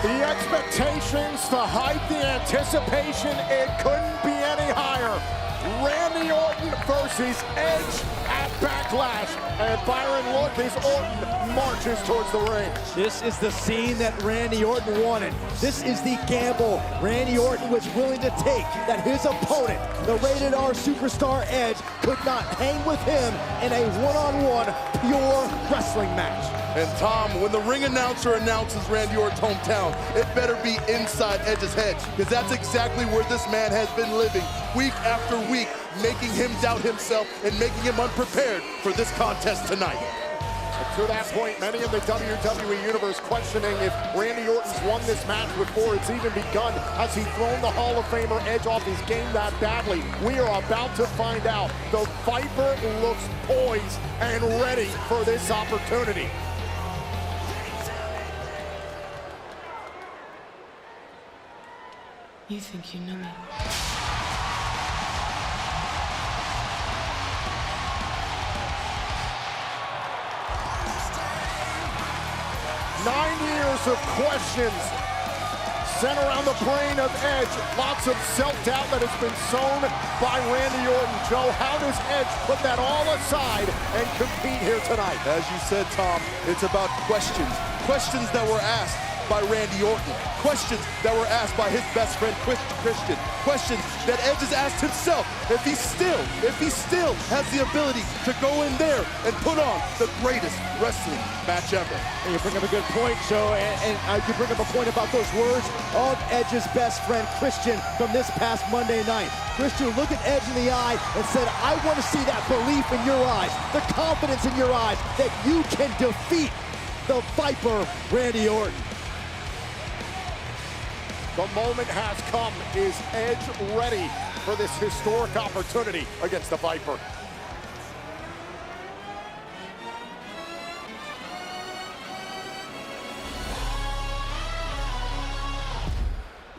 The expectations, the hype, the anticipation, it couldn't be any higher. Randy Orton versus Edge at Backlash. And Byron, look as Orton marches towards the ring. This is the scene that Randy Orton wanted. This is the gamble Randy Orton was willing to take, that his opponent, the Rated R superstar Edge, could not hang with him in a one-on-one pure wrestling match. And Tom, when the ring announcer announces Randy Orton's hometown, it better be inside Edge's head, because that's exactly where this man has been living week after week, making him doubt himself and making him unprepared for this contest tonight. To that point, many in the WWE Universe questioning if Randy Orton's won this match before it's even begun. Has he thrown the Hall of Famer Edge off his game that badly? We are about to find out. The Viper looks poised and ready for this opportunity. You think you know me? 9 years of questions sent around the brain of Edge. Lots of self-doubt that has been sown by Randy Orton. Joe, how does Edge put that all aside and compete here tonight? As you said, Tom, it's about questions. Questions that were asked by Randy Orton. Questions that were asked by his best friend, Christian. Questions that Edge has asked himself if he still has the ability to go in there and put on the greatest wrestling match ever. And you bring up a good point, Joe, and you bring up a point about those words of Edge's best friend, Christian, from this past Monday night. Christian looked at Edge in the eye and said, I want to see that belief in your eyes, the confidence in your eyes that you can defeat the Viper, Randy Orton. The moment has come. Is Edge ready for this historic opportunity against the Viper?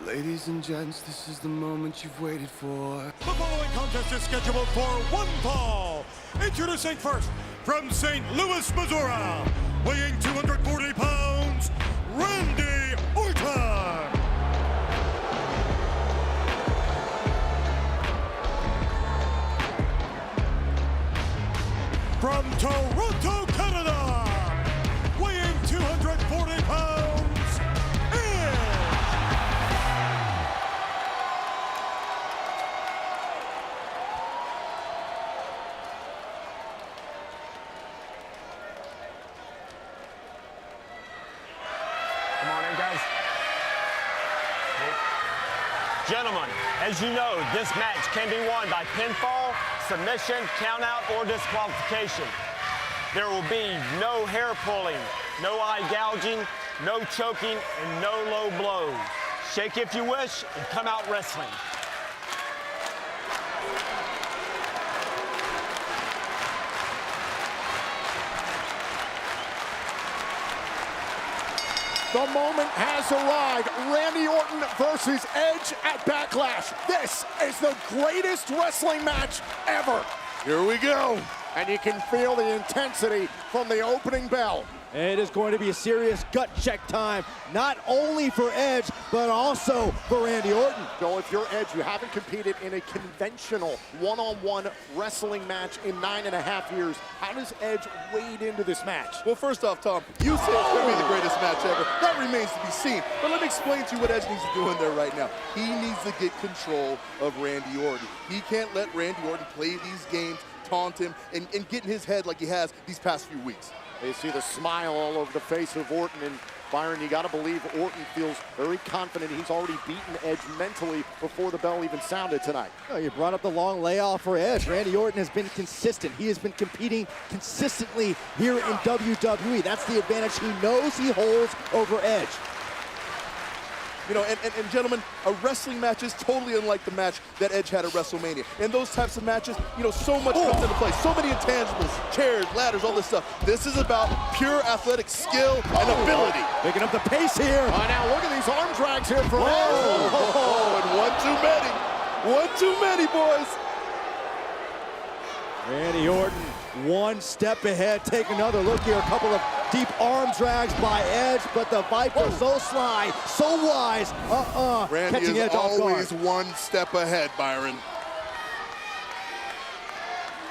Ladies and gents, this is the moment you've waited for. The following contest is scheduled for one fall. Introducing first, from St. Louis, Missouri, weighing 240 pounds, Randy Orton. From Toronto, Canada, weighing 240 pounds, Edge. Come on in, guys. Gentlemen, as you know, this match can be won by pinfall, submission, countout, or disqualification. There will be no hair pulling, no eye gouging, no choking, and no low blows. Shake if you wish, and come out wrestling. The moment has arrived. Randy Orton versus Edge at Backlash. This is the greatest wrestling match ever. Here we go. And you can feel the intensity from the opening bell. It is going to be a serious gut check time, not only for Edge, but also for Randy Orton. Joe, if you're Edge, you haven't competed in a conventional one-on-one wrestling match in 9.5 years. How does Edge wade into this match? Well, first off, Tom, you said it's going to be the greatest match ever. That remains to be seen. But let me explain to you what Edge needs to do in there right now. He needs to get control of Randy Orton. He can't let Randy Orton play these games, taunt him, and get in his head like he has these past few weeks. You see the smile all over the face of Orton, and Byron, you got to believe Orton feels very confident. He's already beaten Edge mentally before the bell even sounded tonight. Oh, you brought up the long layoff for Edge. Randy Orton has been consistent. He has been competing consistently here in WWE. That's the advantage he knows he holds over Edge. You know, and gentlemen, a wrestling match is totally unlike the match that Edge had at WrestleMania. In those types of matches, you know, so much comes into play. So many intangibles, chairs, ladders, all this stuff. This is about pure athletic skill and ability. Picking up the pace here. Oh, now look at these arm drags here for Edge. Oh, and one too many. One too many, boys. Randy Orton one step ahead. Take another look here. A couple of deep arm drags by Edge, but the Viper so sly, so wise. Randy Catching is Edge off guard. always one step ahead, Byron.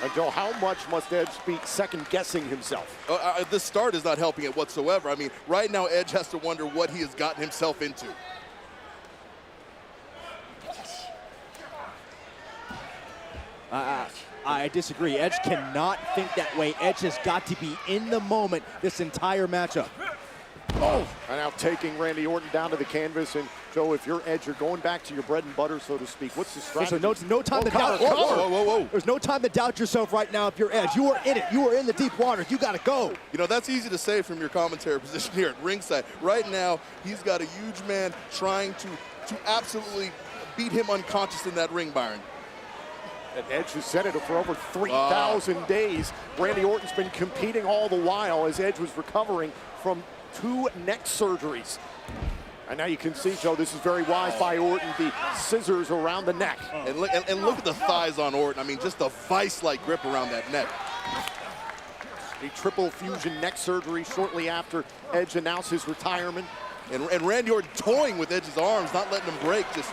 And Joe, how much must Edge be second-guessing himself? This start is not helping it whatsoever. I mean, right now Edge has to wonder what he has gotten himself into. I disagree. Edge cannot think that way. Edge has got to be in the moment this entire matchup. And now taking Randy Orton down to the canvas. And Joe, if you're Edge, you're going back to your bread and butter, so to speak. What's the strategy? Listen, no time to doubt. Whoa. There's no time to doubt yourself right now if you're Edge. You are in it. You are in the deep waters. You got to go. You know, that's easy to say from your commentary position here at ringside. Right now, he's got a huge man trying to absolutely beat him unconscious in that ring, Byron. And Edge has said it for over 3,000 days. Randy Orton's been competing all the while as Edge was recovering from 2 neck surgeries. And now you can see, Joe, this is very wise by Orton, the scissors around the neck. And look at the thighs on Orton. I mean, just a vice-like grip around that neck. A triple fusion neck surgery shortly after Edge announced his retirement. And Randy Orton toying with Edge's arms, not letting him break. Just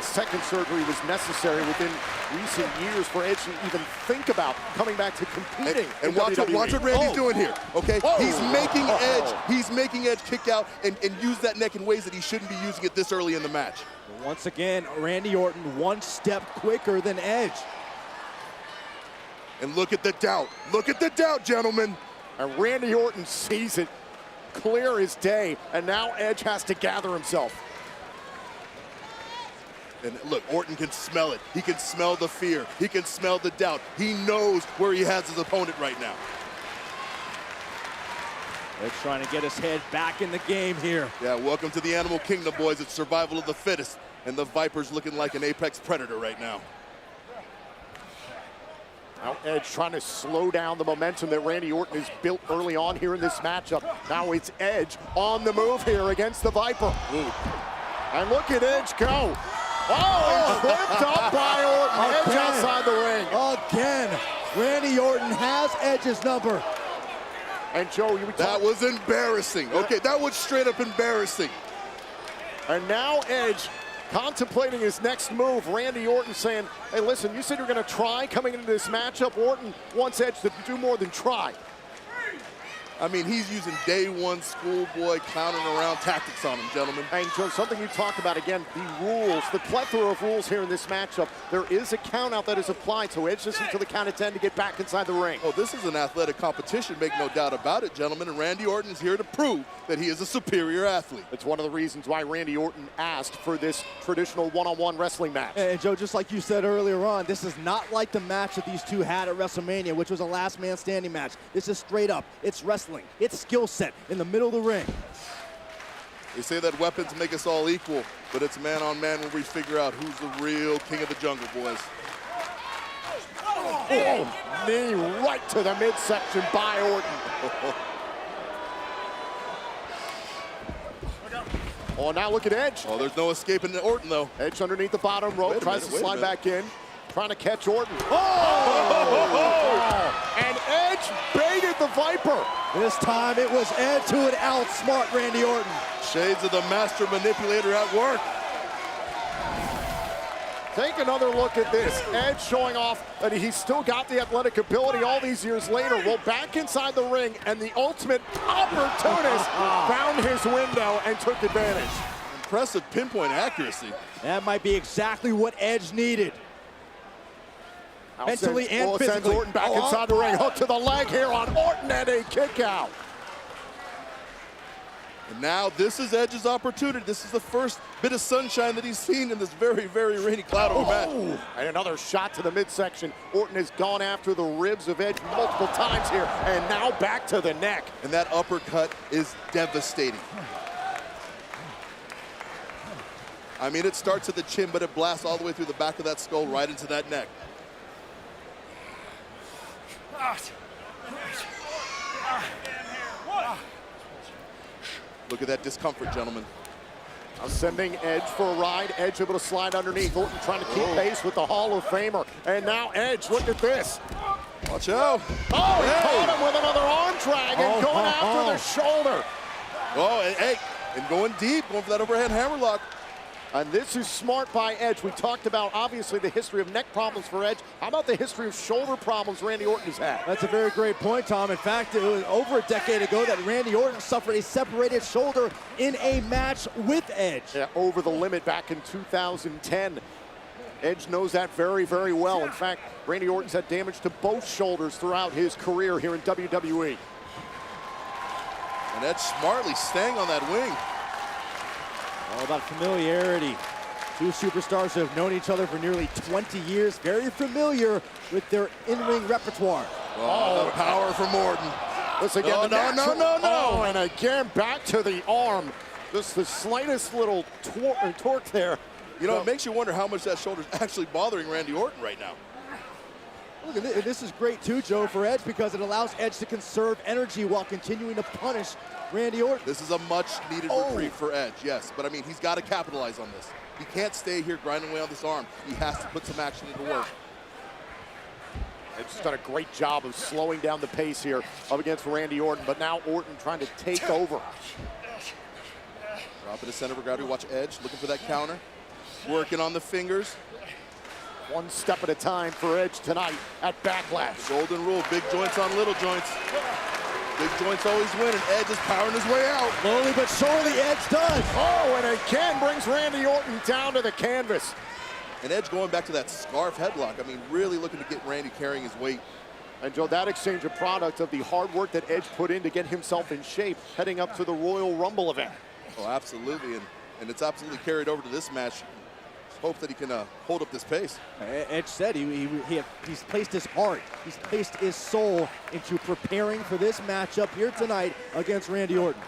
second surgery was necessary within recent years for Edge to even think about coming back to competing. And watch what Randy's doing here. Okay, he's making Edge kick out and use that neck in ways that he shouldn't be using it this early in the match. Once again, Randy Orton one step quicker than Edge. And look at the doubt. Look at the doubt, gentlemen. And Randy Orton sees it clear as day, and now Edge has to gather himself. And look, Orton can smell it. He can smell the fear. He can smell the doubt. He knows where he has his opponent right now. Edge trying to get his head back in the game here. Yeah, welcome to the Animal Kingdom, boys. It's survival of the fittest. And the Viper's looking like an apex predator right now. Now Edge trying to slow down the momentum that Randy Orton has built early on here in this matchup. Now it's Edge on the move here against the Viper. And look at Edge go. Oh, tripped up by Orton. Edge outside the ring. Again, Randy Orton has Edge's number. And Joe, that was embarrassing. Okay, that was straight up embarrassing. And now Edge contemplating his next move. Randy Orton saying, hey, listen, you said you're going to try coming into this matchup. Orton wants Edge to do more than try. I mean, he's using day one schoolboy clowning around tactics on him, gentlemen. And Joe, something you talked about again, the rules, the plethora of rules here in this matchup. There is a count out that is applied, so Edge just until the count of 10 to get back inside the ring. Oh, this is an athletic competition, make no doubt about it, gentlemen. And Randy Orton is here to prove that he is a superior athlete. It's one of the reasons why Randy Orton asked for this traditional one-on-one wrestling match. And Joe, just like you said earlier on, this is not like the match that these two had at WrestleMania, which was a last man standing match. This is straight up. It's wrestling. It's skill set in the middle of the ring. They say that weapons make us all equal, but it's man on man when we figure out who's the real king of the jungle, boys. Oh, knee right to the midsection by Orton. Oh, now look at Edge. Oh, there's no escaping Orton, though. Edge underneath the bottom rope, tries to slide back in, trying to catch Orton. And Edge baited the Viper. This time it was Edge who would outsmart Randy Orton. Shades of the master manipulator at work. Take another look at this. Edge showing off that he's still got the athletic ability all these years later. Well, back inside the ring, and the ultimate opportunist found his window and took advantage. Impressive pinpoint accuracy. That might be exactly what Edge needed. Mentally and physically. Sends Orton back inside the ring. Hook to the leg here on Orton and a kick out. And now this is Edge's opportunity. This is the first bit of sunshine that he's seen in this very, very rainy cloud of a match. And another shot to the midsection. Orton has gone after the ribs of Edge multiple times here, and now back to the neck. And that uppercut is devastating. I mean, it starts at the chin, but it blasts all the way through the back of that skull right into that neck. Look at that discomfort, gentlemen. Sending Edge for a ride. Edge able to slide underneath. Orton trying to keep pace with the Hall of Famer. And now Edge, look at this. Watch out. Oh, he caught him with another arm drag and going after the shoulder. Oh, and, hey, and going deep, going for that overhead hammerlock. And this is smart by Edge. We talked about, obviously, the history of neck problems for Edge. How about the history of shoulder problems Randy Orton has had? That's a very great point, Tom. In fact, it was over a decade ago that Randy Orton suffered a separated shoulder in a match with Edge. Yeah, over the limit back in 2010. Edge knows that very, very well. In fact, Randy Orton's had damage to both shoulders throughout his career here in WWE. And Edge smartly staying on that wing. All about familiarity. Two superstars who have known each other for nearly 20 years, very familiar with their in-ring repertoire. Oh, the power from Orton. Let's again, No. Oh, and again, back to the arm. Just the slightest little torque there. You know, it makes you wonder how much that shoulder's actually bothering Randy Orton right now. Look at this. This is great too, Joe, for Edge, because it allows Edge to conserve energy while continuing to punish Randy Orton. This is a much-needed reprieve for Edge, yes. But, I mean, he's got to capitalize on this. He can't stay here grinding away on this arm. He has to put some action into work. Edge's done a great job of slowing down the pace here up against Randy Orton, but now Orton trying to take over. Drop it to center of gravity. Watch Edge looking for that counter. Working on the fingers. One step at a time for Edge tonight at Backlash. Golden rule, big joints on little joints. Big joints always win, and Edge is powering his way out. Slowly but surely, Edge does. Oh, and again brings Randy Orton down to the canvas. And Edge going back to that scarf headlock. I mean, really looking to get Randy carrying his weight. And Joe, that exchange, a product of the hard work that Edge put in to get himself in shape heading up to the Royal Rumble event. Oh, absolutely, and it's absolutely carried over to this match. Hope that he can hold up this pace. Edge said he's placed his heart, he's placed his soul into preparing for this matchup here tonight against Randy Orton.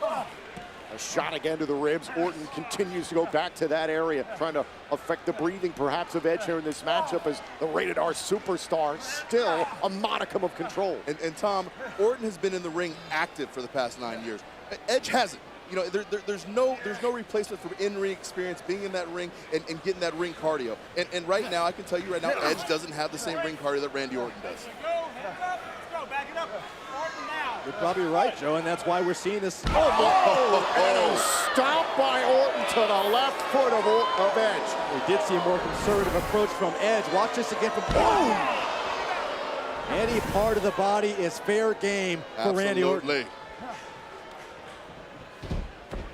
A shot again to the ribs. Orton continues to go back to that area, trying to affect the breathing perhaps of Edge here in this matchup as the Rated R superstar, still a modicum of control. And Tom, Orton has been in the ring active for the past 9 years. Edge hasn't. You know, there's no replacement for in-ring experience, being in that ring and getting that ring cardio. And right now, I can tell you right now, Edge doesn't have the same ring cardio that Randy Orton does. You're probably right, Joe, and that's why we're seeing this. And a stomp by Orton to the left foot of Edge. We did see a more conservative approach from Edge. Watch this again from Orton. Any part of the body is fair game for Randy Orton. Absolutely.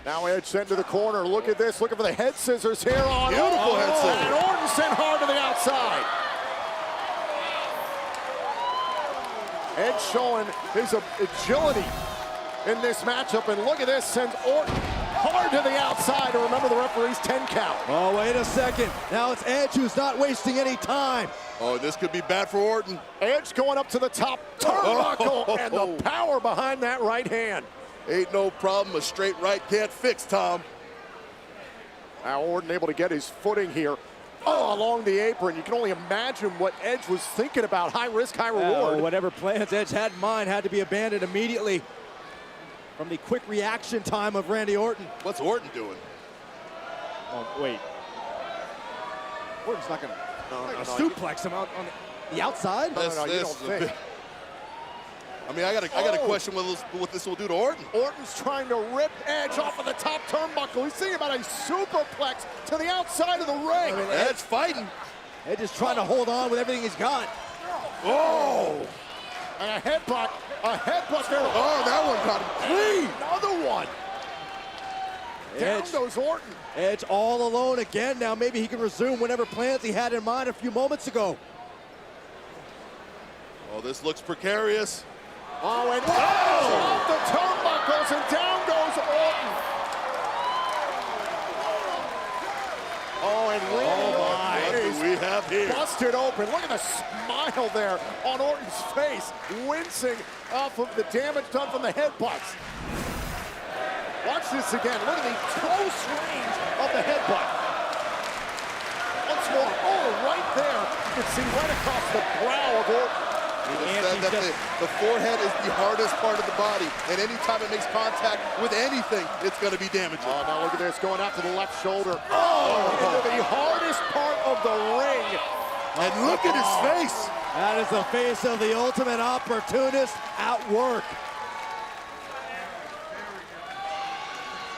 Now Edge sent to the corner. Look at this. Looking for the head scissors here on Beautiful head scissors. And Orton sent hard to the outside. Edge showing his agility in this matchup. And look at this. Sends Orton hard to the outside. And remember the referee's 10 count. Oh, wait a second. Now it's Edge who's not wasting any time. Oh, this could be bad for Orton. Edge going up to the top turnbuckle. And the power behind that right hand. Ain't no problem a straight right can't fix, Tom. Now Orton able to get his footing here. Oh, along the apron. You can only imagine what Edge was thinking about. High risk, high reward. Whatever plans Edge had in mind had to be abandoned immediately from the quick reaction time of Randy Orton. What's Orton doing? Oh, wait. Orton's not going to suplex him out on the outside? No, you don't think. I mean, I got a question what this will do to Orton. Orton's trying to rip Edge off of the top turnbuckle. He's thinking about a superplex to the outside of the ring. I mean, Edge fighting. Edge is trying to hold on with everything he's got. Oh! And a headbutt there. Oh, that one got him clean. Another one. Down goes Orton. Edge all alone again. Now maybe he can resume whatever plans he had in mind a few moments ago. Oh, this looks precarious. Oh, and off the turnbuckles, and down goes Orton. Oh, and What do we have here? busted open. Look at the smile there on Orton's face, wincing off of the damage done from the headbutts. Watch this again. Look at the close range of the headbutt. Once more. Oh, right there. You can see right across the brow of Orton. Said that the forehead is the hardest part of the body, and anytime it makes contact with anything, it's going to be damaging. Oh, now look at this, going after the left shoulder. Oh, into the hardest part of the ring. And look at his face. That is the face of the ultimate opportunist at work.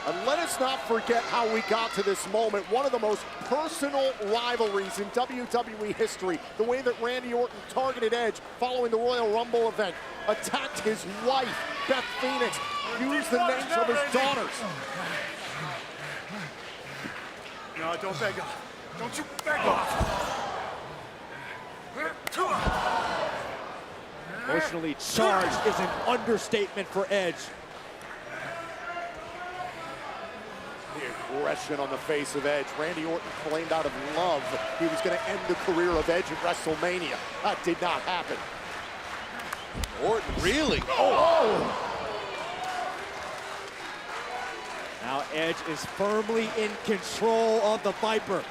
And let us not forget how we got to this moment. One of the most personal rivalries in WWE history. The way that Randy Orton targeted Edge following the Royal Rumble event. Attacked his wife, Beth Phoenix. Used the names of his daughters. No, don't beg off. Don't you beg off. Emotionally charged is an understatement for Edge. The aggression on the face of Edge. Randy Orton claimed out of love he was going to end the career of Edge at WrestleMania. That did not happen. Orton reeling. Now Edge is firmly in control of the Viper.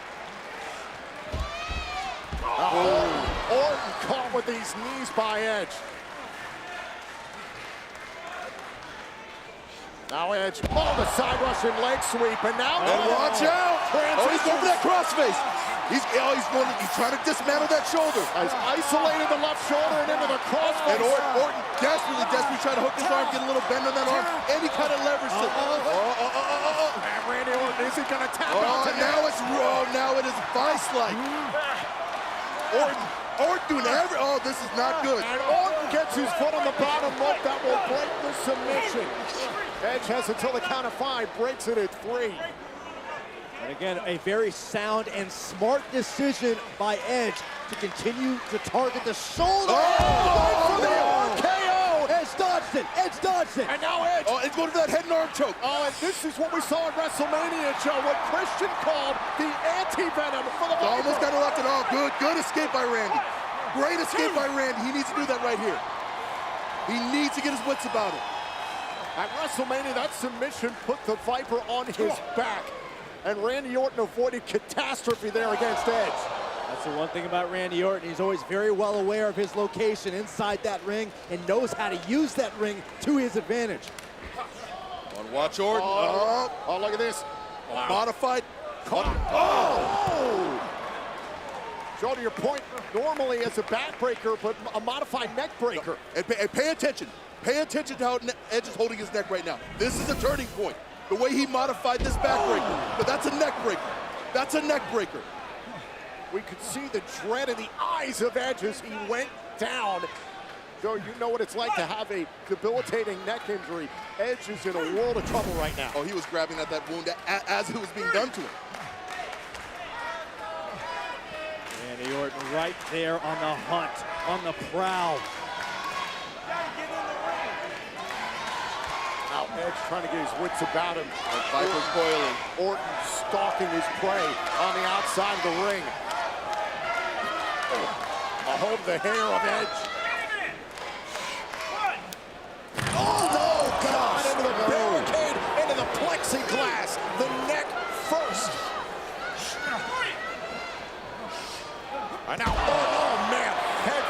Orton caught with these knees by Edge. Now Edge, the side Russian leg sweep, and now Watch out! Oh, he's going for that transitions. crossface. He's trying to dismantle that shoulder. Has isolated the left shoulder and into the crossface. And Orton desperately trying to hook his arm, get a little bend on that arm, any kind of leverage. And Randy Orton, is he gonna tap out to Now it is vice-like. Orton doing this is not good. And Orton gets his foot on the bottom rope. That will break the submission. Edge has until the count of 5, breaks it at 3. And again, a very sound and smart decision by Edge to continue to target the shoulder. For the RKO! Edge dodged it. Edge dodged it. And now Edge. It's going to that head and arm choke. And this is what we saw at WrestleMania, Joe, what Christian called the anti-venom for the Viper. Almost got it locked it. Good escape by Randy. Great escape by Randy. He needs to do that right here. He needs to get his wits about it. At WrestleMania, that submission put the Viper on his back. And Randy Orton avoided catastrophe there against Edge. That's the one thing about Randy Orton. He's always very well aware of his location inside that ring and knows how to use that ring to his advantage. Watch Orton. Look at this. Modified. Joe, to your point, normally as a backbreaker, but a modified neck breaker. And pay attention. Pay attention to how Edge is holding his neck right now. This is a turning point. The way he modified this backbreaker. But that's a neck breaker. That's a neck breaker. We could see the dread in the eyes of Edge as he went down. Joe, you know what it's like to have a debilitating neck injury. Edge is in a world of trouble right now. Oh, he was grabbing at that wound as it was being done to him. Randy Orton right there on the hunt, on the prowl. Now Edge trying to get his wits about him. And Viper's coiling. Orton stalking his prey on the outside of the ring. A hold of the hair of Edge. God, into the barricade, into the plexiglass. The neck first. And now, man. Head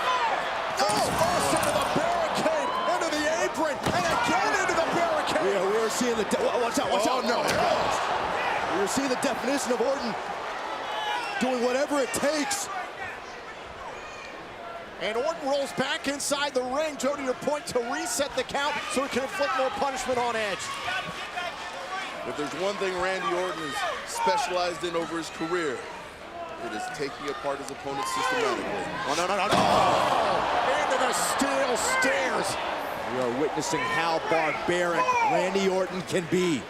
first into the barricade, into the apron, and again into the barricade. We are seeing the, watch out. No. We are seeing the definition of Orton doing whatever it takes. And Orton rolls back inside the ring, Joe, to your point, to reset the count so he can inflict more punishment on Edge. If there's one thing Randy Orton is specialized in over his career, it is taking apart his opponent systematically. No. Into the steel stairs. We are witnessing how barbaric Randy Orton can be.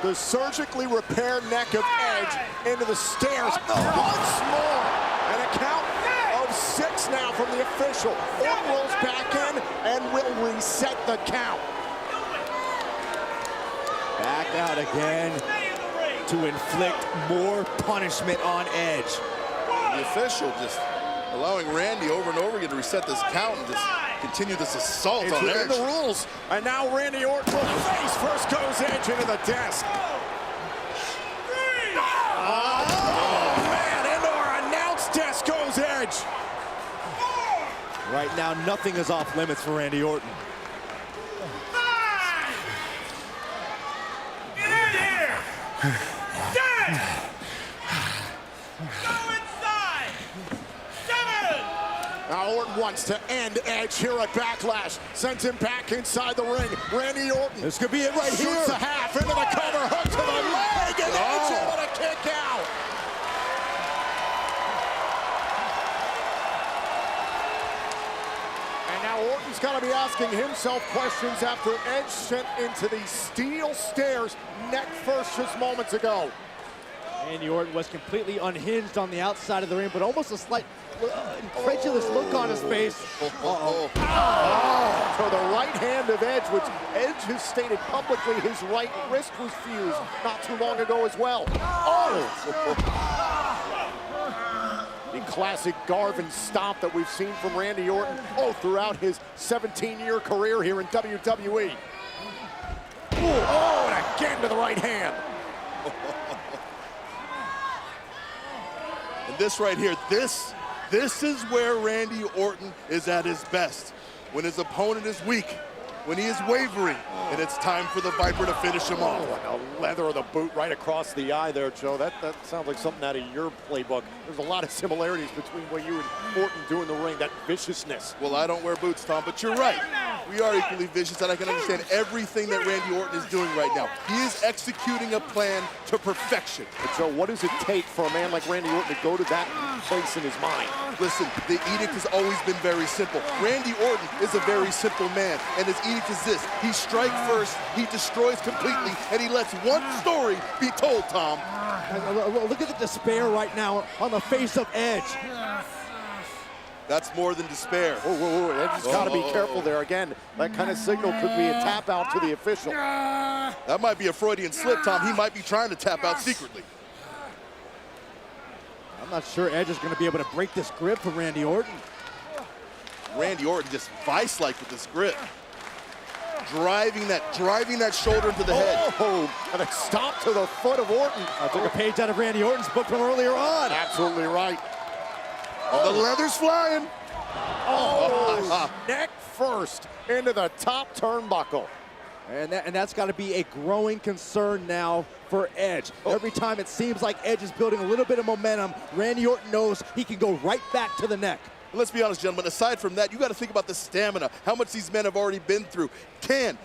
The surgically repaired neck of Edge into the stairs. Once more. And a count of 6 now from the official. Orton rolls back in and will reset the count. Back out again to inflict more punishment on Edge. The official just allowing Randy over and over again to reset this count and just continue this assault It's on within Edge. the rules. And now Randy Orton will face. First goes Edge into the desk. Oh, man, into our announce desk goes Edge. Right now, nothing is off limits for Randy Orton. Get in here! Dead! Go inside! 7! Now Orton wants to end Edge here at Backlash. Sends him back inside the ring. Randy Orton. This could be it right here. Shoots a half into the cover, hook to the leg, and Edge able to kick out. And now Orton's got to be asking himself questions after Edge sent into the steel stairs neck first just moments ago. Randy Orton was completely unhinged on the outside of the ring, but almost a slight incredulous look on his face. To the right hand of Edge, which Edge has stated publicly his right wrist was fused not too long ago as well. The classic Garvin stomp that we've seen from Randy Orton throughout his 17-year career here in WWE. And again to the right hand. And this right here, this is where Randy Orton is at his best. When his opponent is weak, when he is wavering, and it's time for the Viper to finish him off. Like a leather of the boot right across the eye there, Joe. That sounds like something out of your playbook. There's a lot of similarities between what you and Orton do in the ring, that viciousness. Well, I don't wear boots, Tom, but you're right. We are equally vicious, and I can understand everything that Randy Orton is doing right now. He is executing a plan to perfection. But Joe, what does it take for a man like Randy Orton to go to that place in his mind? Listen, the edict has always been very simple. Randy Orton is a very simple man, and his edict is this. He strikes first, he destroys completely, and he lets one story be told, Tom. Look at the despair right now on the face of Edge. That's more than despair. Whoa. Edge has got to be careful there. Again, that kind of signal could be a tap out to the official. That might be a Freudian slip, Tom. He might be trying to tap out secretly. I'm not sure Edge is going to be able to break this grip from Randy Orton. Randy Orton just vice-like with this grip. Driving that shoulder into the head. And a stomp to the foot of Orton. I took a page out of Randy Orton's book from earlier on. Absolutely right. The leather's flying. Neck first into the top turnbuckle. And that's got to be a growing concern now for Edge. Every time it seems like Edge is building a little bit of momentum, Randy Orton knows he can go right back to the neck. Let's be honest, gentlemen, aside from that, you got to think about the stamina, how much these men have already been through. Can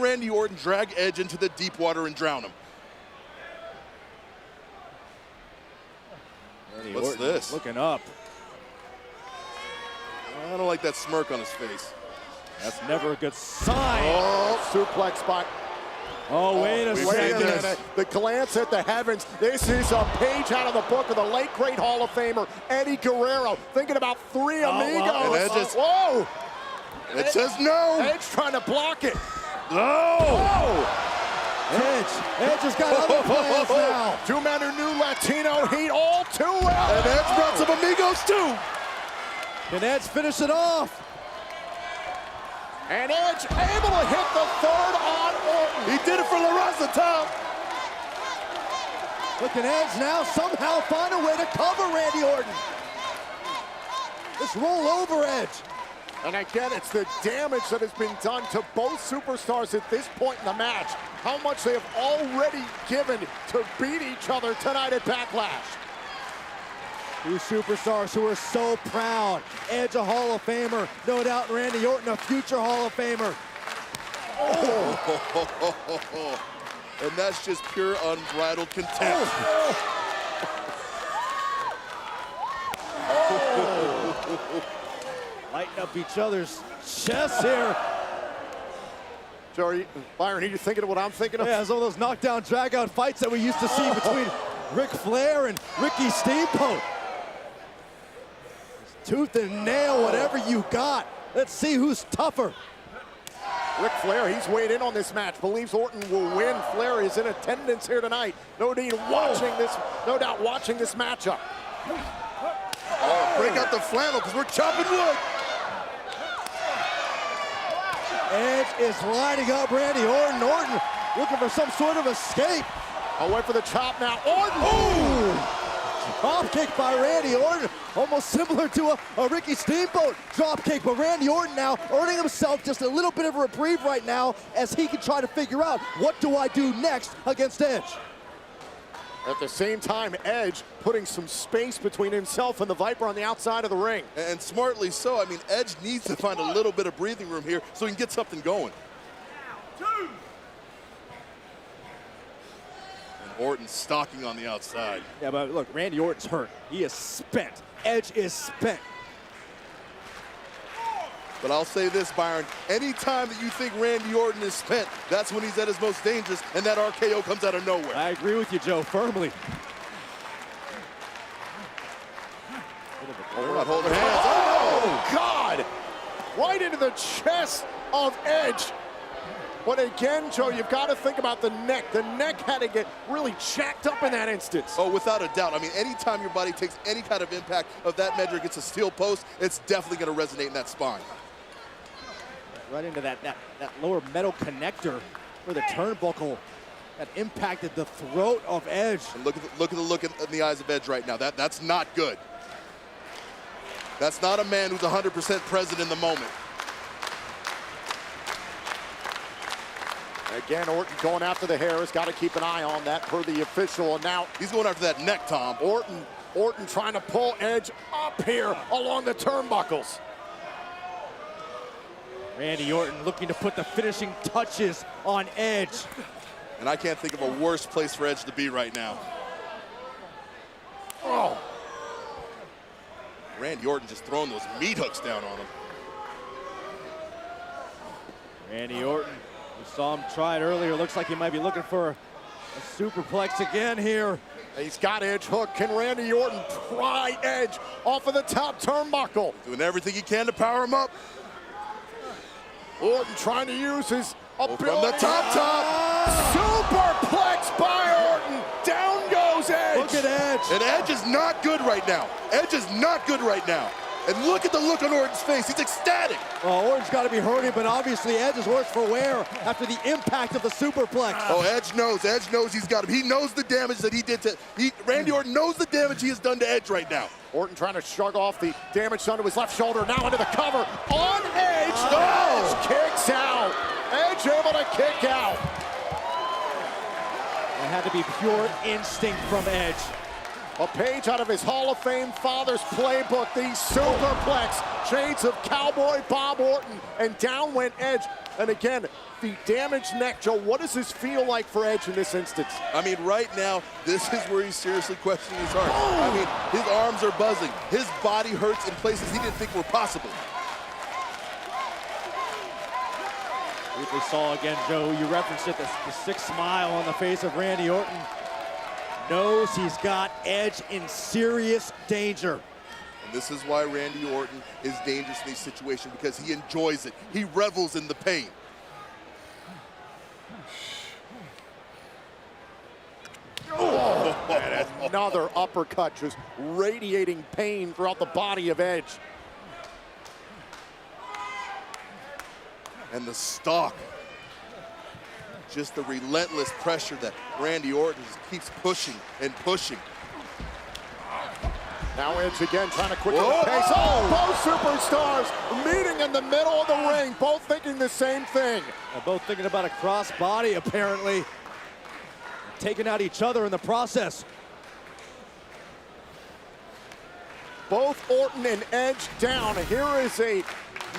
Randy Orton drag Edge into the deep water and drown him? What's Orton this? Looking up. I don't like that smirk on his face. That's never a good sign. Suplex spot. Oh, wait a Wait a second. minute. The glance at the heavens. This is a page out of the book of the late, great Hall of Famer, Eddie Guerrero. Thinking about three amigos. And Edge is- Whoa! It says no. Edge trying to block it. Edge has got other plans now. Two men who knew Latino heat all too well. And Edge brought some amigos too. Can Edge finish it off? And Edge able to hit the third on Orton. He did it for La Raza, Tom. Look at Edge now somehow find a way to cover Randy Orton. Just roll over Edge. And again, it's the damage that has been done to both superstars at this point in the match. How much they have already given to beat each other tonight at Backlash. Two superstars who are so proud. Edge, a Hall of Famer. No doubt Randy Orton, a future Hall of Famer. And that's just pure unbridled contempt. Lighten up each other's chests here. Joey, Byron, are you thinking of what I'm thinking of? Yeah, some of those knockdown, drag-out fights that we used to see between Ric Flair and Ricky Steamboat. Tooth and nail, whatever you got. Let's see who's tougher. Ric Flair, he's weighed in on this match, believes Orton will win. Flair is in attendance here tonight. No doubt watching this matchup. Break out the flannel because we're chopping wood. Edge is lining up Randy Orton. Orton looking for some sort of escape. I'll wait for the chop now. Orton! Ooh. drop kick by Randy Orton, almost similar to a Ricky Steamboat drop kick, but Randy Orton now earning himself just a little bit of a reprieve right now as he can try to figure out, what do I do next against Edge? At the same time, Edge putting some space between himself and the Viper on the outside of the ring. And smartly so. I mean, Edge needs to find a little bit of breathing room here so he can get something going. And Orton stalking on the outside. Yeah, but look, Randy Orton's hurt. He is spent. Edge is spent. But I'll say this, Byron, anytime that you think Randy Orton is spent, that's when he's at his most dangerous, and that RKO comes out of nowhere. I agree with you, Joe, firmly. Oh, we're not holding hands. Oh, God! Right into the chest of Edge. But again, Joe, you've got to think about the neck. The neck had to get really jacked up in that instance. Oh, without a doubt. I mean, anytime your body takes any kind of impact of that measure against a steel post, it's definitely going to resonate in that spine. Right into that lower metal connector where the turnbuckle that impacted the throat of Edge. And look at the look in the eyes of Edge right now. That's not good. That's not a man who's 100% present in the moment. Again, Orton going after the hair. Has got to keep an eye on that per the official. And now he's going after that neck, Tom. Orton trying to pull Edge up here along the turnbuckles. Randy Orton looking to put the finishing touches on Edge. And I can't think of a worse place for Edge to be right now. Oh. Randy Orton just throwing those meat hooks down on him. Randy Orton, we saw him try it earlier. Looks like he might be looking for a superplex again here. He's got Edge hooked. Can Randy Orton pry Edge off of the top turnbuckle? Doing everything he can to power him up. Orton trying to use his ability. From the top. Superplex by Orton. Down goes Edge. Look at Edge. And Edge is not good right now. Edge is not good right now. And look at the look on Orton's face. He's ecstatic. Oh, Orton's got to be hurting, but obviously Edge is worse for wear after the impact of the superplex. Oh, Edge knows. Edge knows he's got him. He knows the damage that he did to... Randy Orton knows the damage he has done to Edge right now. Orton trying to shrug off the damage done to his left shoulder. Now into the cover on Edge. Oh. Edge kicks out. Edge able to kick out. It had to be pure instinct from Edge. A page out of his Hall of Fame father's playbook, the superplex, shades of Cowboy Bob Orton, and down went Edge. And again, the damaged neck. Joe, what does this feel like for Edge in this instance? I mean, right now, this is where he's seriously questioning his heart. I mean, his arms are buzzing. His body hurts in places he didn't think were possible. We saw again, Joe, you referenced it, the sick smile on the face of Randy Orton. Knows he's got Edge in serious danger. And this is why Randy Orton is dangerous in these situations, because he enjoys it. He revels in the pain. Oh, and another uppercut, just radiating pain throughout the body of Edge. And the stalk. Just the relentless pressure that Randy Orton just keeps pushing and pushing. Now Edge again trying to quicken the pace. Oh, both superstars meeting in the middle of the ring, both thinking the same thing. They're both thinking about a crossbody, apparently. Taking out each other in the process. Both Orton and Edge down. Here is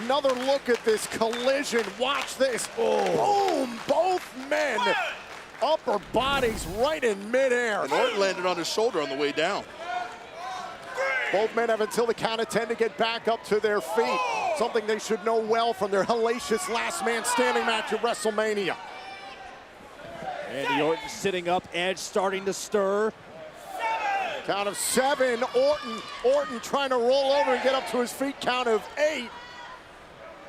another look at this collision. Watch this. Oh. Boom! Both men, upper bodies right in midair. And Orton landed on his shoulder on the way down. Both men have until the count of 10 to get back up to their feet. Something they should know well from their hellacious last man standing match at WrestleMania. Randy Orton sitting up, Edge starting to stir. Count of 7, Orton trying to roll over and get up to his feet, count of 8.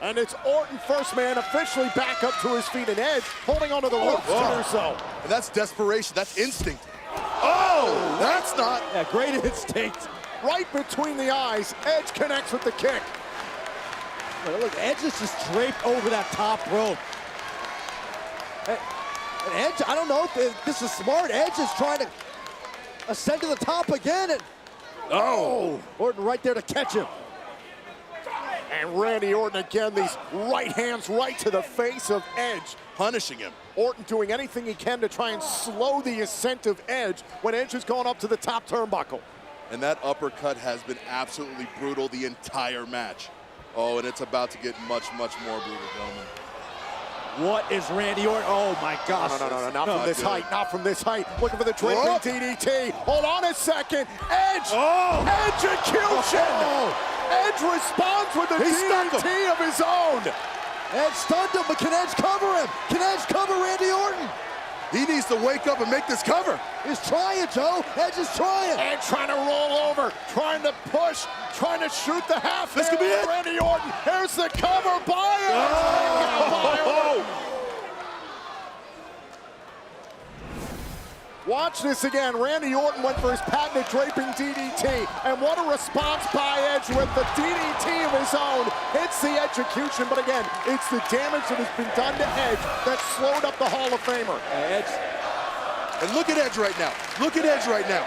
And it's Orton first man officially back up to his feet, and Edge holding onto the ropes to do so. And that's desperation, that's instinct. Oh, that's not. Yeah, great instinct. Right between the eyes, Edge connects with the kick. Look, Edge is just draped over that top rope. And Edge, I don't know if this is smart. Edge is trying to ascend to the top again, and Oh! Orton right there to catch him. And Randy Orton again, these right hands right to the face of Edge. Punishing him. Orton doing anything he can to try and slow the ascent of Edge when Edge is going up to the top turnbuckle. And that uppercut has been absolutely brutal the entire match. Oh, and it's about to get much, much more brutal, gentlemen. What is Randy Orton? Oh my gosh. No, not from this height, not from this height. Looking for the draping DDT. Hold on a second. Edge! Execution! Edge responds with a DDT of his own. Edge stunned him, but can Edge cover him? Can Edge cover Randy Orton? He needs to wake up and make this cover. He's trying, Joe. Edge is trying. Edge trying to roll over, trying to push, trying to shoot the half. This could be it. Randy Orton. Here's the cover by Edge. Watch this again. Randy Orton went for his patented draping DDT. And what a response by Edge with the DDT of his own. Hits the execution, but again, it's the damage that has been done to Edge that slowed up the Hall of Famer. Edge. And look at Edge right now. Look at Edge right now.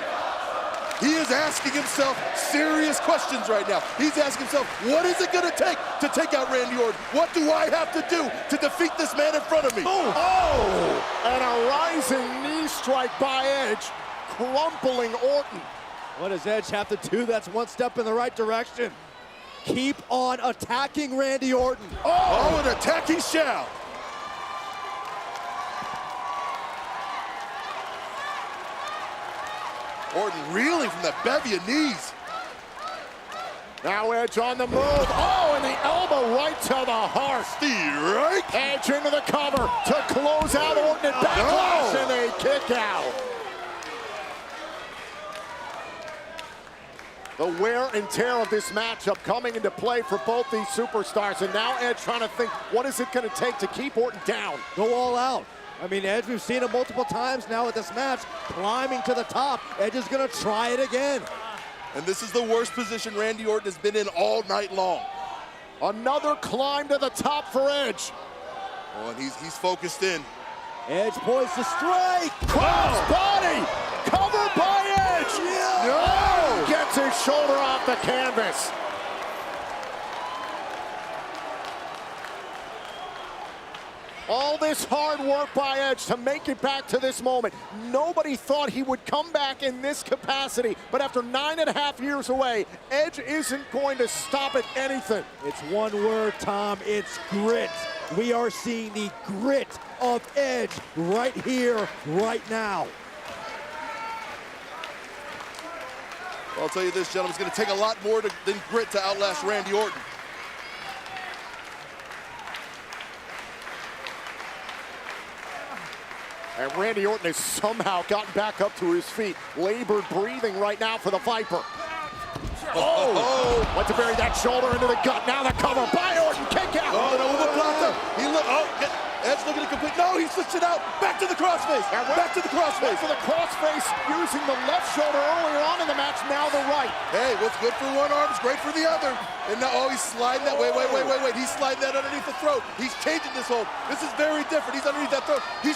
He is asking himself serious questions right now. He's asking himself, what is it going to take out Randy Orton? What do I have to do to defeat this man in front of me? Oh! And a rising knee strike by Edge, crumpling Orton. What does Edge have to do? That's one step in the right direction. Keep on attacking Randy Orton. Oh, an attack he shall. Orton reeling from that bevy of knees. Now Edge on the move. Oh, and the elbow right to the heart. Right. Edge into the cover to close out Orton and backlash, and a kick out. The wear and tear of this matchup coming into play for both these superstars, and now Edge trying to think, what is it going to take to keep Orton down? Go all out. I mean, Edge, we've seen him multiple times now with this match, climbing to the top. Edge is going to try it again. And this is the worst position Randy Orton has been in all night long. Another climb to the top for Edge. Oh, and he's focused in. Edge poised to strike. Cross body, covered by Edge. No! Gets his shoulder off the canvas. All this hard work by Edge to make it back to this moment. Nobody thought he would come back in this capacity, but after 9.5 years away, Edge isn't going to stop at anything. It's one word, Tom. It's grit. We are seeing the grit of Edge right here, right now. Well, I'll tell you this, gentlemen, it's going to take a lot more than grit to outlast Randy Orton. And Randy Orton has somehow gotten back up to his feet. Labored breathing right now for the Viper. Oh! Went to bury that shoulder into the gut. Now the cover by Orton. Kick out. Oh, no, Umaplata. He Edge looking to complete. No, he switched it out. Back to the crossface. Back to the crossface. For the crossface, using the left shoulder earlier on in the match. Now the right. Hey, what's good for one arm is great for the other. And now, he's sliding that. Wait. He's sliding that underneath the throat. He's changing this hold. This is very different. He's underneath that throat. He's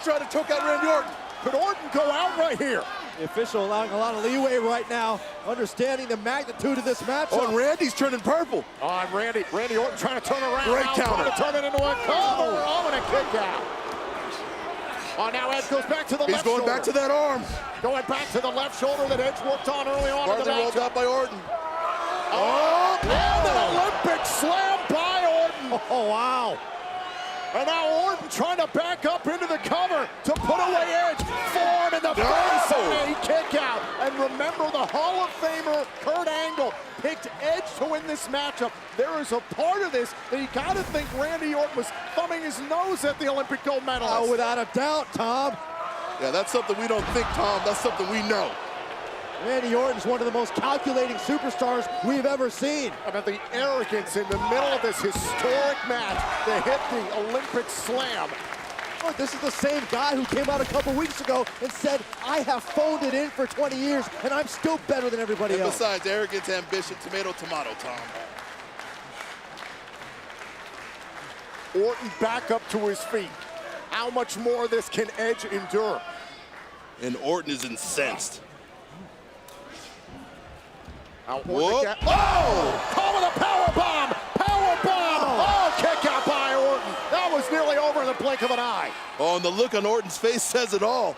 trying to choke out Randy Orton. Could Orton go out right here? The official allowing a lot of leeway right now, understanding the magnitude of this matchup. Oh, and Randy's turning purple. Oh, and Randy Orton trying to turn around. Great counter. Trying to turn it into a cover. Oh, and a kick out. Oh, now Edge goes back to the left shoulder. He's going back to that arm. Going back to the left shoulder that Edge worked on early on in the match. Rolled out by Orton. Oh, and an Olympic slam by Orton. Oh, wow. And now Orton trying to back up into the cover to put away Edge. Forearm in the face and a kick out. And remember, the Hall of Famer Kurt Angle picked Edge to win this matchup. There is a part of this that you got to think Randy Orton was thumbing his nose at the Olympic gold medalist. Oh, without a doubt, Tom. Yeah, that's something we don't think, Tom. That's something we know. Randy Orton's one of the most calculating superstars we've ever seen. About the arrogance in the middle of this historic match to hit the Olympic slam. Oh, this is the same guy who came out a couple weeks ago and said, I have phoned it in for 20 years and I'm still better than everybody else. Besides, arrogance, ambition, tomato, Tom. Orton back up to his feet. How much more of this can Edge endure? And Orton is incensed. Now, Whoop. oh! Call with a power bomb! Power bomb! Oh, kick out by Orton. That was nearly over in the blink of an eye. Oh, and the look on Orton's face says it all.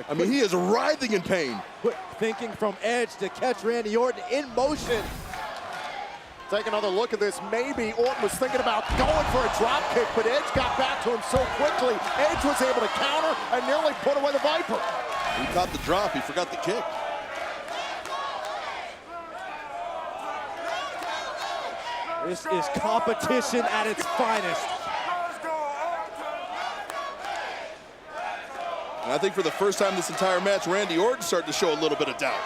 I mean, he is writhing in pain. Quick thinking from Edge to catch Randy Orton in motion. Take another look at this. Maybe Orton was thinking about going for a drop kick, but Edge got back to him so quickly. Edge was able to counter and nearly put away the Viper. He caught the drop, he forgot the kick. This is competition at its finest. And I think for the first time this entire match, Randy Orton started to show a little bit of doubt.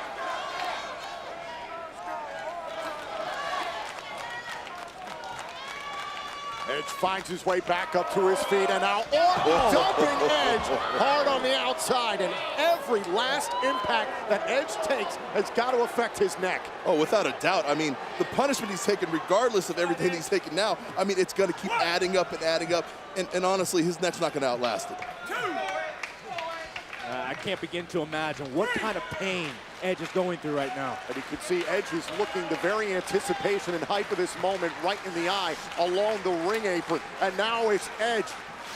Edge finds his way back up to his feet, and now Orton dumping Edge hard on the outside, and every last impact that Edge takes has got to affect his neck. Oh, without a doubt. I mean, the punishment he's taken, regardless of everything he's taken now, I mean, it's going to keep adding up and adding up, and honestly, his neck's not going to outlast it. I can't begin to imagine what kind of pain Edge is going through right now. And you can see Edge is looking the very anticipation and hype of this moment right in the eye along the ring apron. And now it's Edge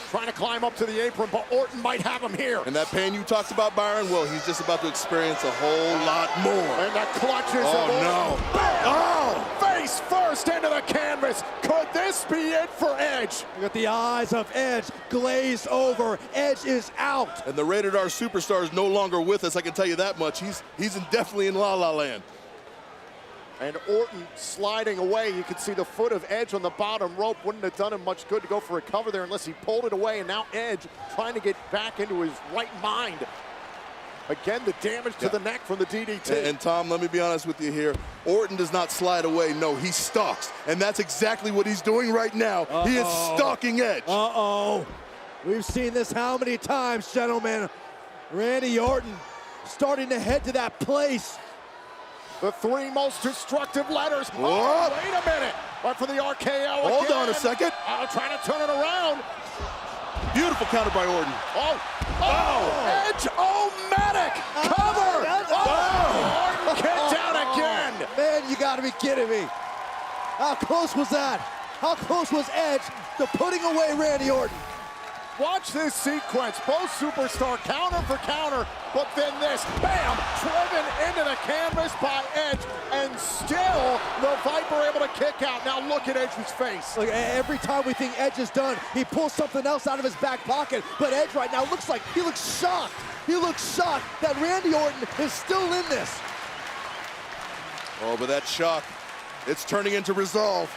trying to climb up to the apron, but Orton might have him here. And that pain you talked about, Byron, well, he's just about to experience a whole lot more. And the clutches of Orton. No. Bam! Oh! Face first into the canvas. Could this be it for Edge? Look at the eyes of Edge glazed over. Edge is out. And the Rated R Superstar is no longer with us, I can tell you that much. He's definitely in La La Land. And Orton sliding away. You can see the foot of Edge on the bottom rope. Wouldn't have done him much good to go for a cover there unless he pulled it away. And now Edge trying to get back into his right mind. Again, the damage to the neck from the DDT. And Tom, let me be honest with you here. Orton does not slide away. No, he stalks. And that's exactly what he's doing right now. He is stalking Edge. Uh-oh. We've seen this how many times, gentlemen? Randy Orton starting to head to that place. The three most destructive letters. Whoa. Oh, wait a minute. But for the RKO Hold again. on a second. Trying to turn it around. Beautiful counter by Orton. Edge-O-Matic. Cover. Orton kicked out again. Man, you gotta be kidding me. How close was that? How close was Edge to putting away Randy Orton? Watch this sequence. Both superstar counter for counter, but then this, bam, driven into the canvas by Edge, and still the Viper able to kick out. Now look at Edge's face. Look, every time we think Edge is done, he pulls something else out of his back pocket. But Edge right now looks like he looks shocked. He looks shocked that Randy Orton is still in this. Oh, but that shock, it's turning into resolve.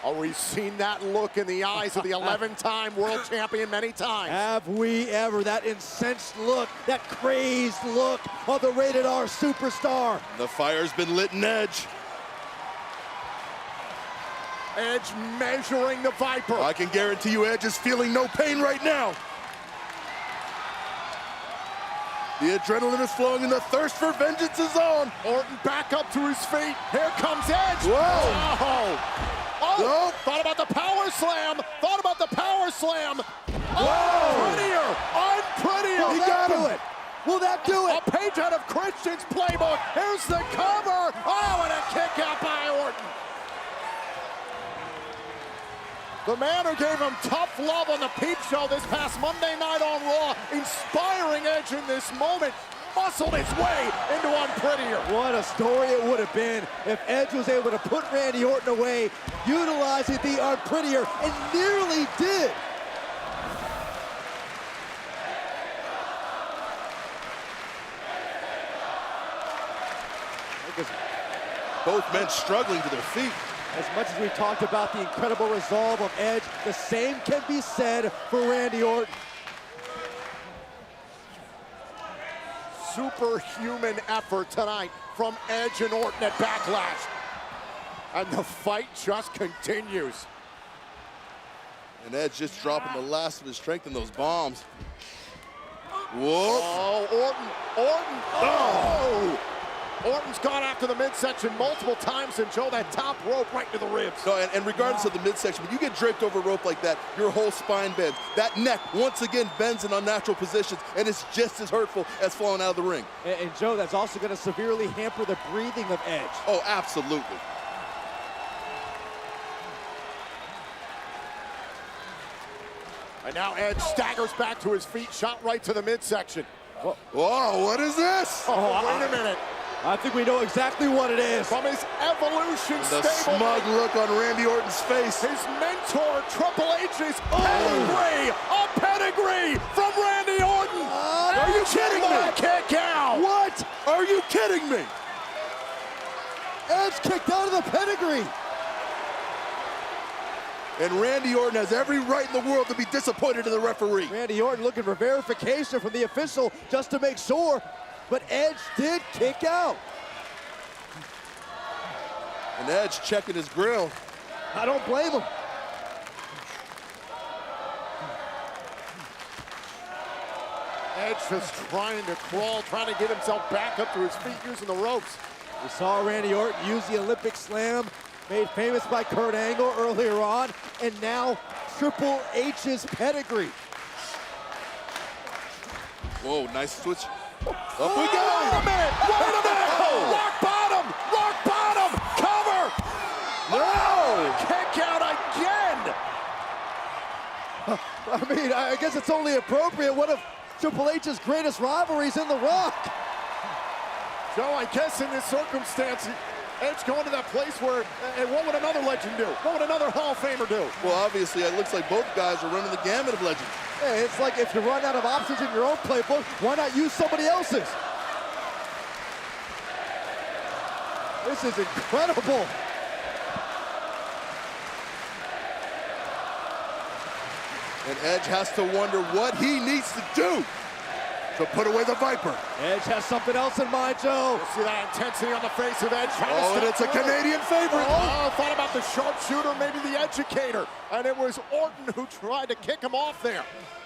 Oh, we've seen that look in the eyes of the 11-time world champion many times. Have we ever? That incensed look, that crazed look of the Rated R Superstar. The fire's been lit in Edge. Edge measuring the Viper. I can guarantee you Edge is feeling no pain right now. The adrenaline is flowing and the thirst for vengeance is on. Orton back up to his feet. Here comes Edge. Whoa. Oh, thought about the power slam. Thought about the power slam. Whoa. Unprettier. Will that do it? Will that do it? A page out of Christian's playbook. Here's the cover. Oh, and a kick out by Orton. The man who gave him tough love on the Peep Show this past Monday night on Raw, inspiring Edge in this moment, muscled his way into Unprettier. What a story it would have been if Edge was able to put Randy Orton away, utilizing the Unprettier, and nearly did. Both men struggling to their feet. As much as we talked about the incredible resolve of Edge, the same can be said for Randy Orton. Superhuman effort tonight from Edge and Orton at Backlash. And the fight just continues. And Edge just dropping the last of his strength in those bombs. Whoa. Oh, Orton. Oh! Orton's gone after the midsection multiple times, and Joe, that top rope right to the ribs. No, and regardless of the midsection, when you get draped over a rope like that, your whole spine bends. That neck, once again, bends in unnatural positions, and it's just as hurtful as falling out of the ring. And Joe, that's also going to severely hamper the breathing of Edge. Oh, absolutely. And now Edge staggers back to his feet, shot right to the midsection. Whoa, what is this? Oh, wait a minute. I think we know exactly what it is. From his Evolution The stable, smug look on Randy Orton's face. his mentor, Triple H's pedigree, a pedigree from Randy Orton. Are you kidding me? Kick out. What? Are you kidding me? Edge kicked out of the pedigree. And Randy Orton has every right in the world to be disappointed in the referee. Randy Orton looking for verification from the official just to make sure, but Edge did kick out. And Edge checking his grill. I don't blame him. Edge just trying to crawl, trying to get himself back up to his feet using the ropes. We saw Randy Orton use the Olympic Slam, made famous by Kurt Angle earlier on, and now Triple H's pedigree. Whoa, nice switch. Up we Wait go. a minute! Wait a minute! Rock bottom! Rock bottom! Cover! No! Kick out again! I mean, I guess it's only appropriate. One of Triple H's greatest rivalries in The Rock. Joe, I guess in this circumstance, Edge going to that place where, and what would another legend do? What would another Hall of Famer do? Well, obviously, it looks like both guys are running the gamut of legends. Hey, it's like if you run out of options in your own playbook, why not use somebody else's? This is incredible. And Edge has to wonder what he needs to do to put away the Viper. Edge has something else in mind, Joe. See that intensity on the face of Edge? trying to Oh, and step it's a through. Canadian favorite. Oh, thought about the sharpshooter, maybe the educator. And it was Orton who tried to kick him off there.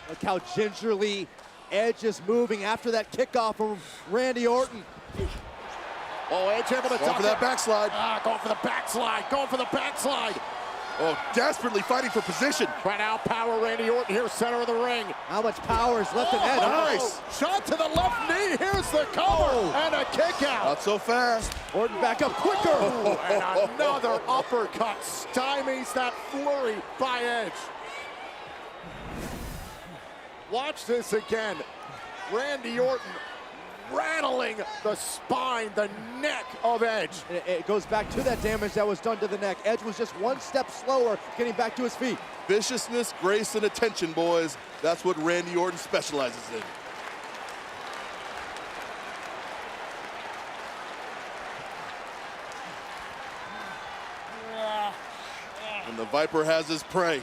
Look how gingerly Edge is moving after that kickoff from Randy Orton. Oh, Edge able to Going duck for that it. backslide. Going for the backslide, going for the backslide. Oh, desperately fighting for position. Trying to outpower Randy Orton here, center of the ring. How much power is left in Edge? nice. Shot to the left knee, here's the cover, and a kick out. Not so fast. Orton back up quicker. And another uppercut stymies that flurry by Edge. Watch this again. Randy Orton rattling the spine, the neck of Edge. It goes back to that damage that was done to the neck. Edge was just one step slower getting back to his feet. Viciousness, grace, and attention, boys. That's what Randy Orton specializes in. And the Viper has his prey.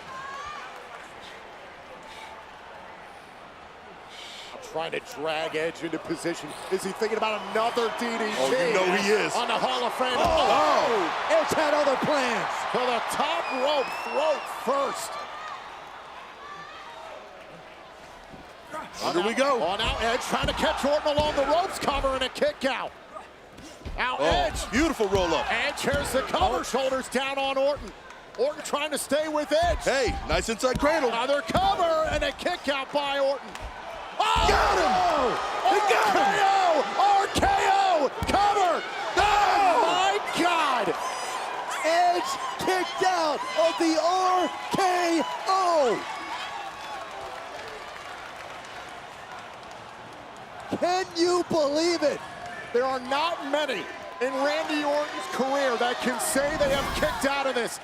Trying to drag Edge into position. Is he thinking about another DDT? Oh, you know he is. On the Hall of Fame. Edge had other plans. To the top rope, throat first. Under we go. Oh, now Edge trying to catch Orton along the ropes, cover and a kick out. Now Edge. Beautiful roll up. Edge here's the cover, shoulders down on Orton. Orton trying to stay with Edge. Hey, nice inside cradle. Another cover and a kick out by Orton. Oh! Got him! He got him! RKO! Cover! Oh my God! Edge kicked out of the RKO. Can you believe it? There are not many in Randy Orton's career that can say they have kicked out of this.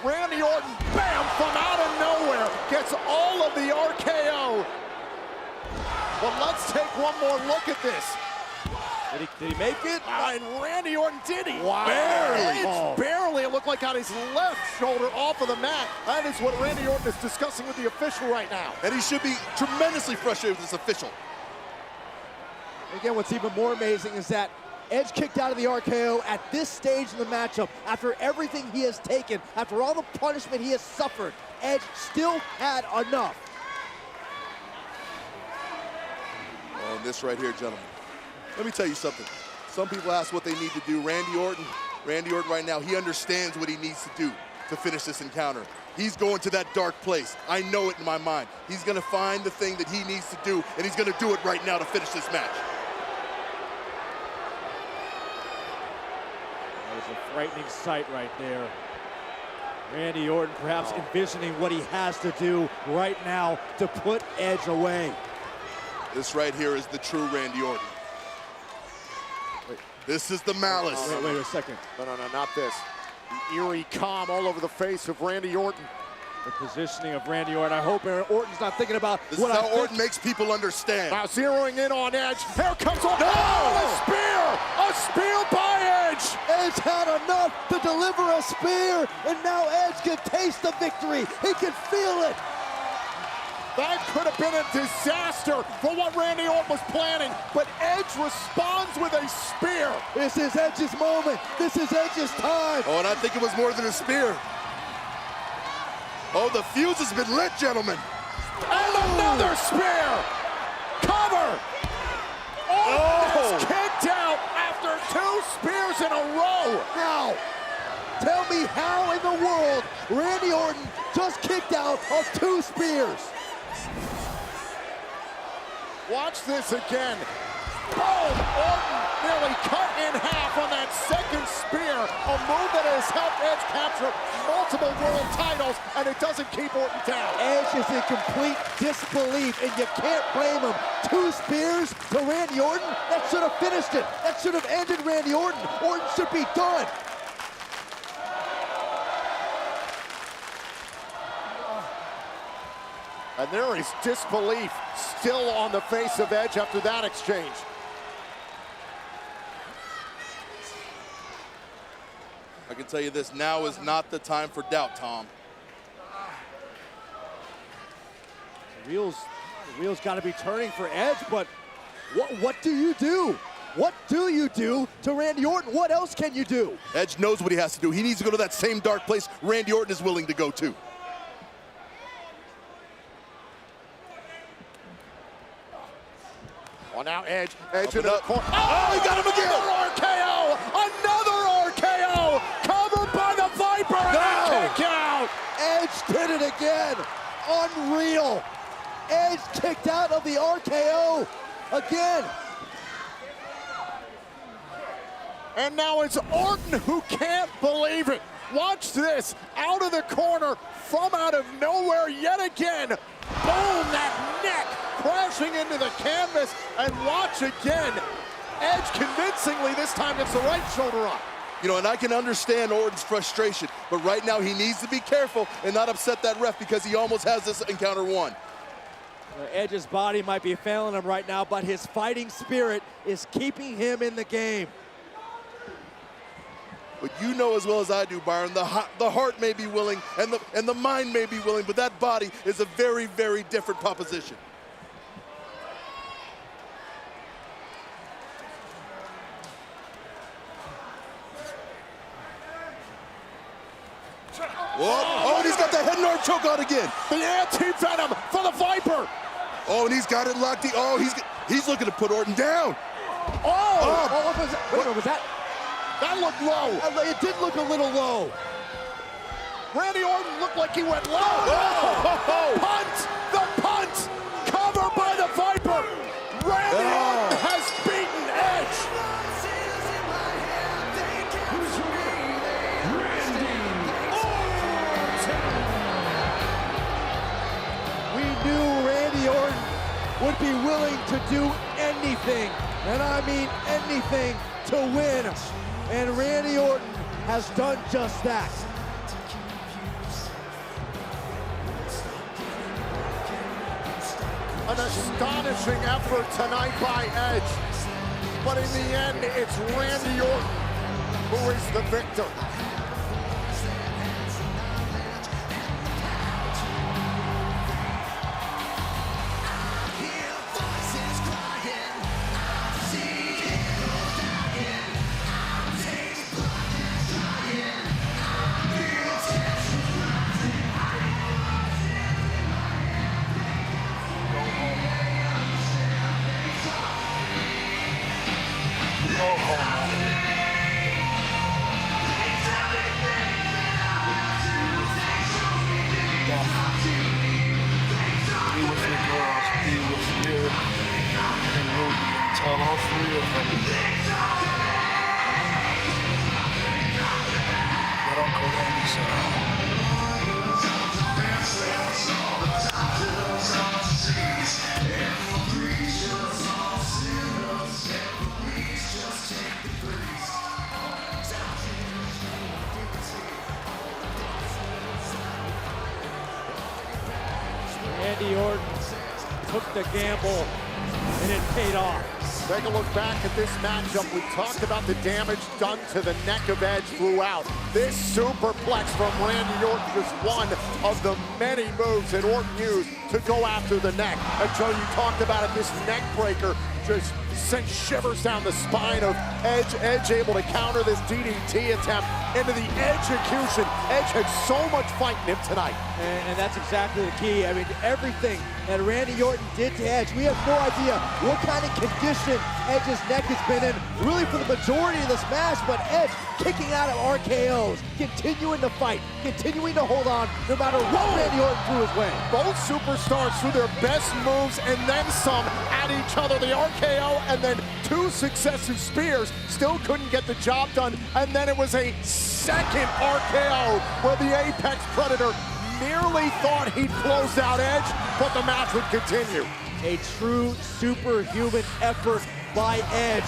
Randy Orton, bam, from out of nowhere, gets all of the RKO. But let's take one more look at this. Did he make it? And Randy Orton did he? Wow. Barely. Oh. Barely. It looked like on his left shoulder off of the mat. That is what Randy Orton is discussing with the official right now. And he should be tremendously frustrated with this official. Again, what's even more amazing is that Edge kicked out of the RKO at this stage in the matchup. After everything he has taken, after all the punishment he has suffered, Edge still had enough. Oh, and this right here, gentlemen. Let me tell you something. Some people ask what they need to do. Randy Orton right now, he understands what he needs to do to finish this encounter. He's going to that dark place. I know it in my mind. He's gonna find the thing that he needs to do, and he's gonna do it right now to finish this match. That was a frightening sight right there. Randy Orton perhaps envisioning what he has to do right now to put Edge away. This right here is the true Randy Orton. This is the malice. Wait a second. No, not this. The eerie calm all over the face of Randy Orton. The positioning of Randy Orton. I hope Orton's not thinking about This is how Orton makes people understand. Now zeroing in on Edge. Here comes Orton. No! A spear! A spear by Edge! Edge had enough to deliver a spear, and now Edge can taste the victory. He can feel it. That could have been a disaster for what Randy Orton was planning, but Edge responds with a spear. This is Edge's moment. This is Edge's time. Oh, and I think it was more than a spear. Oh, the fuse has been lit, gentlemen. And another spear. Cover. Orton is kicked out after 2 spears in a row. Now, tell me how in the world Randy Orton just kicked out of 2 spears. Watch this again. Boom! Orton nearly cut in half on that second spear. A move that has helped Edge capture multiple world titles, and it doesn't keep Orton down. Edge is in complete disbelief, and you can't blame him. 2 spears to Randy Orton? That should have finished it. That should have ended Randy Orton. Orton should be done. And there is disbelief still on the face of Edge after that exchange. I can tell you this, now is not the time for doubt, Tom. The wheels got to be turning for Edge, but what do you do? What do you do to Randy Orton? What else can you do? Edge knows what he has to do. He needs to go to that same dark place Randy Orton is willing to go to. Well, now Edge into the corner. Oh, he got him again! Another RKO! Covered by the Viper and a kick out! Edge did it again. Unreal. Edge kicked out of the RKO again. And now it's Orton who can't believe it. Watch this, out of the corner, from out of nowhere yet again. Boom, that neck crashing into the canvas, and watch again. Edge convincingly this time gets the right shoulder up. You know, and I can understand Orton's frustration, but right now he needs to be careful and not upset that ref because he almost has this encounter won. Edge's body might be failing him right now, but his fighting spirit is keeping him in the game. But you know as well as I do, Byron, the heart may be willing and the mind may be willing, but that body is a very, very different proposition. Oh, and he's got the head and arm choke out again. The anti-venom for the Viper. Oh, and he's got it locked. Oh, he's looking to put Orton down. What was that? Wait, was that? That looked low. It did look a little low. Randy Orton looked like he went low. Oh. Punt! The punt! Covered by the Viper. Randy Orton has beaten Edge. We knew Randy Orton would be willing to do anything, and I mean anything, to win. And Randy Orton has done just that. An astonishing effort tonight by Edge. But in the end, it's Randy Orton who is the victor. Go home. all three of them. But Uncle Randy's Randy Orton took the gamble, and it paid off. Take a look back at this matchup. We talked about the damage done to the neck of Edge throughout. This superplex from Randy Orton was one of the many moves that Orton used to go after the neck. And Joe, you talked about it, this neck breaker just sent shivers down the spine of Edge. Edge able to counter this DDT attempt into the execution. Edge had so much fight in him tonight. And that's exactly the key. I mean, everything that Randy Orton did to Edge, we have no idea what kind of condition Edge's neck has been in, really for the majority of this match, but Edge kicking out of RKOs, continuing to fight, continuing to hold on, no matter what Randy Orton threw his way. Both superstars threw their best moves and then some at each other. The RKO and then two successive spears, still couldn't get the job done. And then it was a second RKO where the Apex Predator nearly thought he'd closed out Edge, but the match would continue. A true superhuman effort by Edge.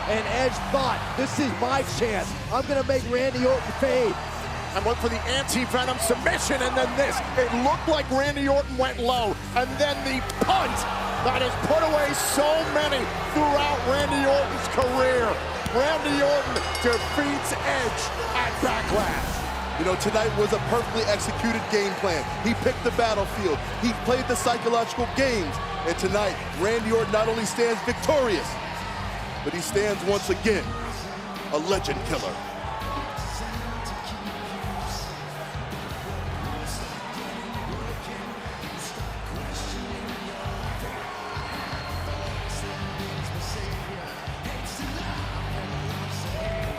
And Edge thought, this is my chance. I'm gonna make Randy Orton fade. And went for the anti-venom submission, and then this. It looked like Randy Orton went low, and then the punt that has put away so many throughout Randy Orton's career. Randy Orton defeats Edge at Backlash. You know, tonight was a perfectly executed game plan. He picked the battlefield. He played the psychological games. And tonight, Randy Orton not only stands victorious, but he stands once again a legend killer.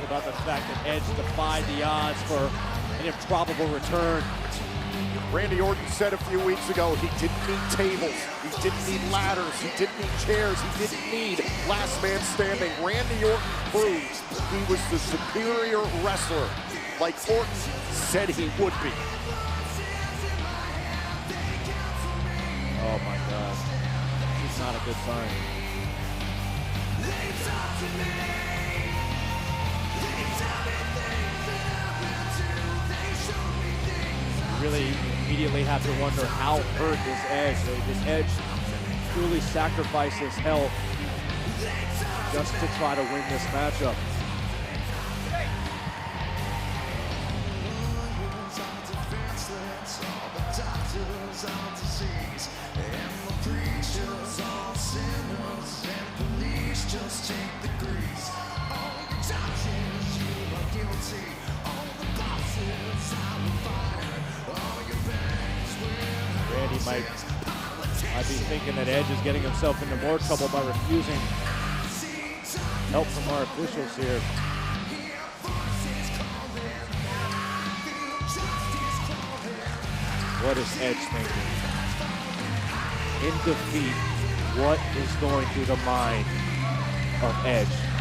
About the fact that Edge defied the odds for an improbable return. Randy Orton said a few weeks ago he didn't need tables, he didn't need ladders, he didn't need chairs, he didn't need last man standing. Randy Orton proved he was the superior wrestler, like Orton said he would be. Oh my God, it's not a good sign. Really immediately have to wonder how hurt is Edge. Does Edge truly sacrifice his health just to try to win this matchup? Randy might be thinking that Edge is getting himself into more trouble by refusing help from our officials here. What is Edge thinking? In defeat, what is going through the mind of Edge?